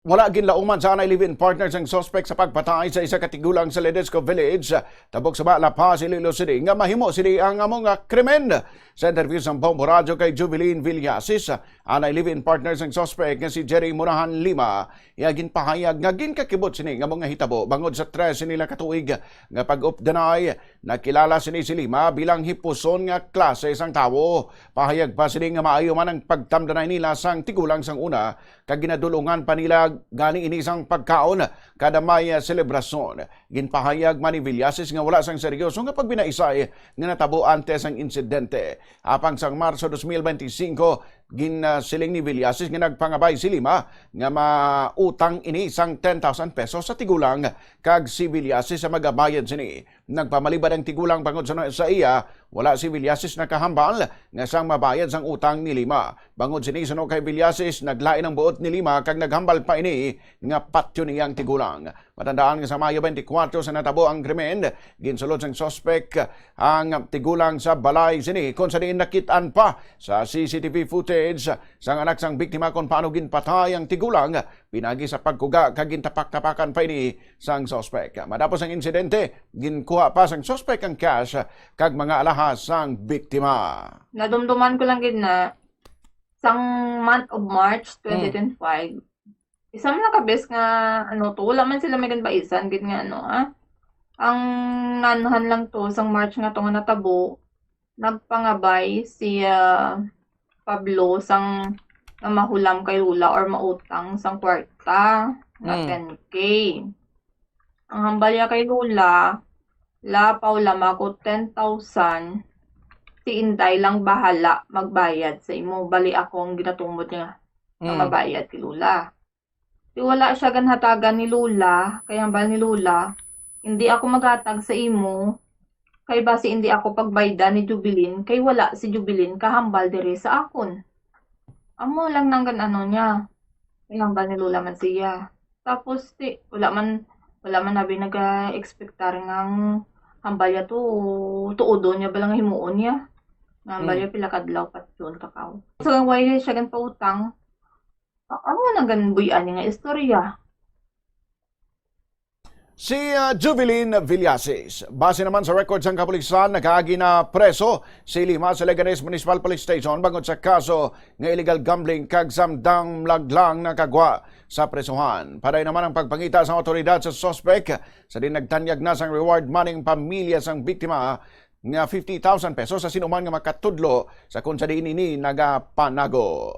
Wala ginlauman sa anay live-in partners ang suspect sa pagpatay sa isa katigulang sa Ledesco Village. Tabok sa bala pa si Lilo City nga mahimo sila ang among krimen. Sa interview sa Bombo Radio kay Jubilin Villasis, anay live-in partners ang suspect nga si Jerry Murahan Lima. Iagin pahayag nga ginkakibot sini nga mga hitabo bangod sa tres nila katuig nga pag-updanay. Nakilala sini si Lima bilang hipuson nga klase sang tawo. Pahayag pa sini nga maayo man ang pagtamdanay nila sang tigulang sang una kag ginadulungan pa nila gani inisang pagkaon kada may selebrasyon. Ginpahayag man ni Villasis nga wala sang seryoso nga pagbinaisay nga natabo antes ang insidente. Apang sang Marso 2025 ginsiling ni Villasis nga nagpangabay si Lima nga mautang ini isang 10,000 pesos sa tigulang kag si Villasis sa magabayad sini. Nagpamalibad ang tigulang bangod sa iya, wala si Villasis nakahambal nga sang mabayad sang utang ni Lima. Bangod sini suno kay Villasis naglain ang buot ni Lima kag naghambal pa ini nga patyo niyang tigulang. Matandaan nga sa Mayo 24 sa natabo ang krimen, ginsulod sang suspect ang tigulang sa balay sini kung sa diin nakitaan pa sa CCTV footage sang anak sang biktima kung paano ginpatay ang tigulang pinagi sa pagkuga kag gintapak-tapakan pa ini sang suspect. Matapos ang insidente, ginkuha pa sang suspect ang cash kag mga alahas sang biktima. Nadumduman ko lang gid na sang month of March 2025. Isa man nakabes nga to, wala man sila may ganbaisan gid nga Ang nanuhan lang to sang March nga to nga natabo, nagpangabay si Pablo sang nga mahulam kay Lula or mautang sang kwarta nga 10K. Ang hambalya kay Lula, Paula mako 10,000. Si Inday lang bahala magbayad sa imo. Bali akong ginatumod niya na mabayad kay Lula. Di wala siya ganhatagan ni Lula, kaya hambal ni Lula, hindi ako maghatag sa imo. Kay basi hindi ako pagbayda ni Jubilin, kay wala si Jubilin kahambal diri sa akon. Amo lang nang niya. Kay hambal ni Lula man siya. Tapos wala man nabi nag-expectar ngang hambalya tuudo niya balang himuon niya. Hambalya pila kadlaw patyon kakaw. So why siya gan pautang? Amo nang ganbuyan niya nga istorya. Si Jubilin Villasis. Base naman sa records ng kapulisan, nakaagi na preso si Lima sa Leganés Municipal Police Station bangod sa kaso ng illegal gambling kag samdang laglang na kagwa sa presuhan. Paray naman ang pagpangita sa otoridad sa suspect sa din nagtanyag na sang reward money ng pamilya sang biktima nga 50,000 pesos sa sinuman nga makatudlo sa kung sa diin ini nagapanago.